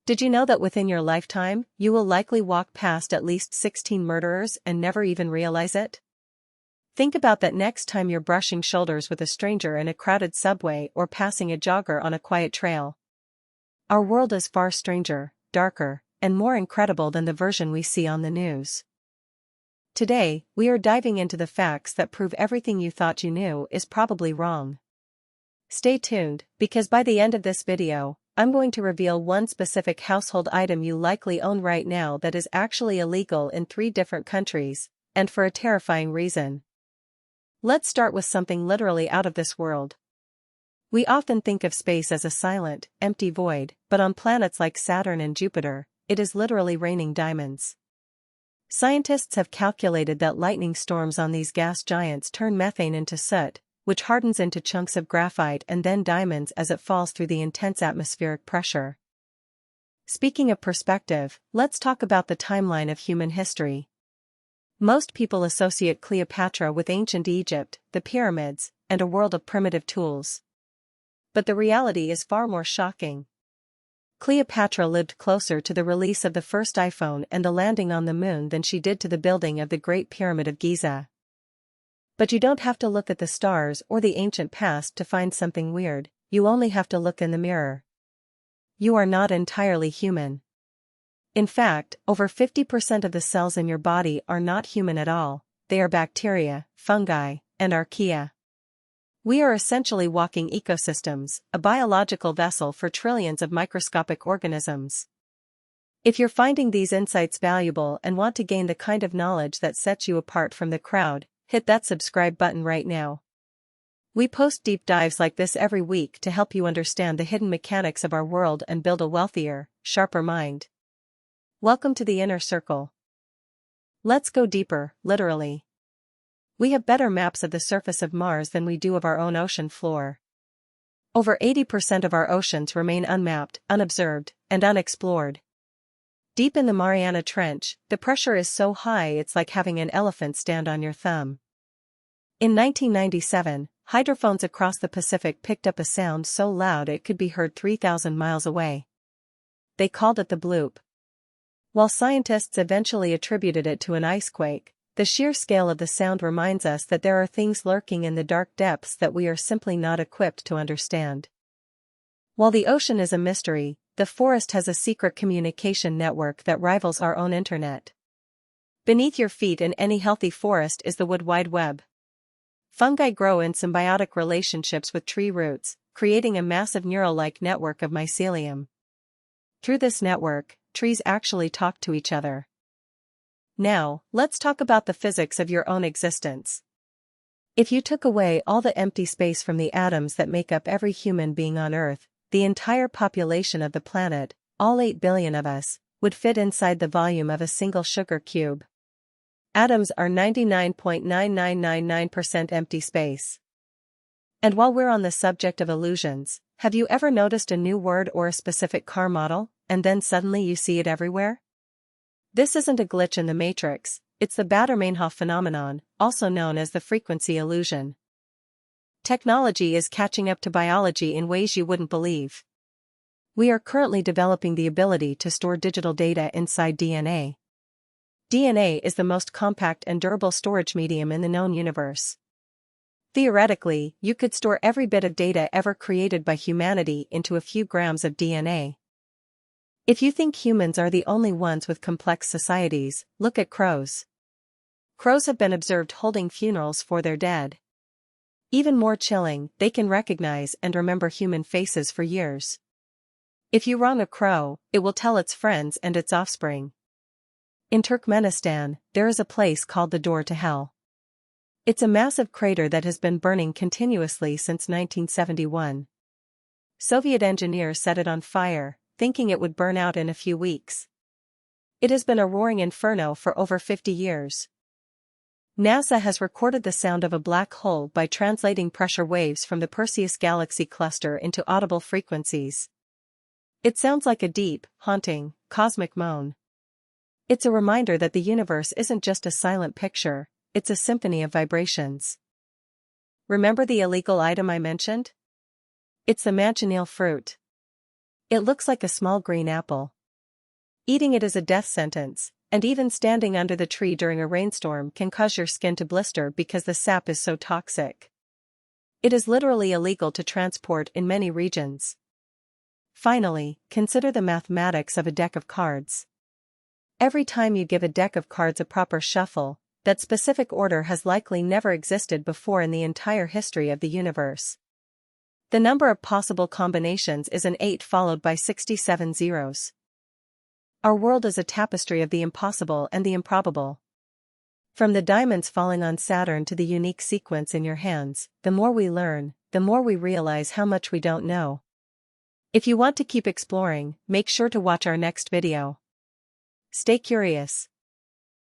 Did you know that within your lifetime, you will likely walk past at least 16 murderers and never even realize it? Think about that next time you're brushing shoulders with a stranger in a crowded subway or passing a jogger on a quiet trail. Our world is far stranger, darker, and more incredible than the version we see on the news. Today, we are diving into the facts that prove everything you thought you knew is probably wrong. Stay tuned, because by the end of this video, I'm going to reveal one specific household item you likely own right now that is actually illegal in 3 different countries, and for a terrifying reason. Let's start with something literally out of this world. We often think of space as a silent, empty void, but on planets like Saturn and Jupiter, it is literally raining diamonds. Scientists have calculated that lightning storms on these gas giants turn methane into soot, which hardens into chunks of graphite and then diamonds as it falls through the intense atmospheric pressure. Speaking of perspective, let's talk about the timeline of human history. Most people associate Cleopatra with ancient Egypt, the pyramids, and a world of primitive tools. But the reality is far more shocking. Cleopatra lived closer to the release of the first iPhone and the landing on the moon than she did to the building of the Great Pyramid of Giza. But you don't have to look at the stars or the ancient past to find something weird, you only have to look in the mirror. You are not entirely human. In fact, over 50% of the cells in your body are not human at all, they are bacteria, fungi, and archaea. We are essentially walking ecosystems, a biological vessel for trillions of microscopic organisms. If you're finding these insights valuable and want to gain the kind of knowledge that sets you apart from the crowd, hit that subscribe button right now. We post deep dives like this every week to help you understand the hidden mechanics of our world and build a wealthier, sharper mind. Welcome to the inner circle. Let's go deeper, literally. We have better maps of the surface of Mars than we do of our own ocean floor. Over 80% of our oceans remain unmapped, unobserved, and unexplored. Deep in the Mariana Trench, the pressure is so high it's like having an elephant stand on your thumb. In 1997, hydrophones across the Pacific picked up a sound so loud it could be heard 3,000 miles away. They called it the bloop. While scientists eventually attributed it to an icequake, the sheer scale of the sound reminds us that there are things lurking in the dark depths that we are simply not equipped to understand. While the ocean is a mystery, the forest has a secret communication network that rivals our own internet. Beneath your feet in any healthy forest is the Wood Wide Web. Fungi grow in symbiotic relationships with tree roots, creating a massive neural-like network of mycelium. Through this network, trees actually talk to each other. Now, let's talk about the physics of your own existence. If you took away all the empty space from the atoms that make up every human being on Earth, the entire population of the planet, all 8 billion of us, would fit inside the volume of a single sugar cube. Atoms are 99.9999% empty space. And while we're on the subject of illusions, have you ever noticed a new word or a specific car model, and then suddenly you see it everywhere? This isn't a glitch in the matrix, it's the Baader-Meinhof phenomenon, also known as the frequency illusion. Technology is catching up to biology in ways you wouldn't believe. We are currently developing the ability to store digital data inside DNA. DNA is the most compact and durable storage medium in the known universe. Theoretically, you could store every bit of data ever created by humanity into a few grams of DNA. If you think humans are the only ones with complex societies, look at crows. Crows have been observed holding funerals for their dead. Even more chilling, they can recognize and remember human faces for years. If you wrong a crow, it will tell its friends and its offspring. In Turkmenistan, there is a place called the Door to Hell. It's a massive crater that has been burning continuously since 1971. Soviet engineers set it on fire, thinking it would burn out in a few weeks. It has been a roaring inferno for over 50 years. NASA has recorded the sound of a black hole by translating pressure waves from the Perseus galaxy cluster into audible frequencies. It sounds like a deep, haunting, cosmic moan. It's a reminder that the universe isn't just a silent picture, it's a symphony of vibrations. Remember the illegal item I mentioned? It's the manchineel fruit. It looks like a small green apple. Eating it is a death sentence, and even standing under the tree during a rainstorm can cause your skin to blister because the sap is so toxic. It is literally illegal to transport in many regions. Finally, consider the mathematics of a deck of cards. Every time you give a deck of cards a proper shuffle, that specific order has likely never existed before in the entire history of the universe. The number of possible combinations is an 8 followed by 67 zeros. Our world is a tapestry of the impossible and the improbable. From the diamonds falling on Saturn to the unique sequence in your hands, the more we learn, the more we realize how much we don't know. If you want to keep exploring, make sure to watch our next video. Stay curious.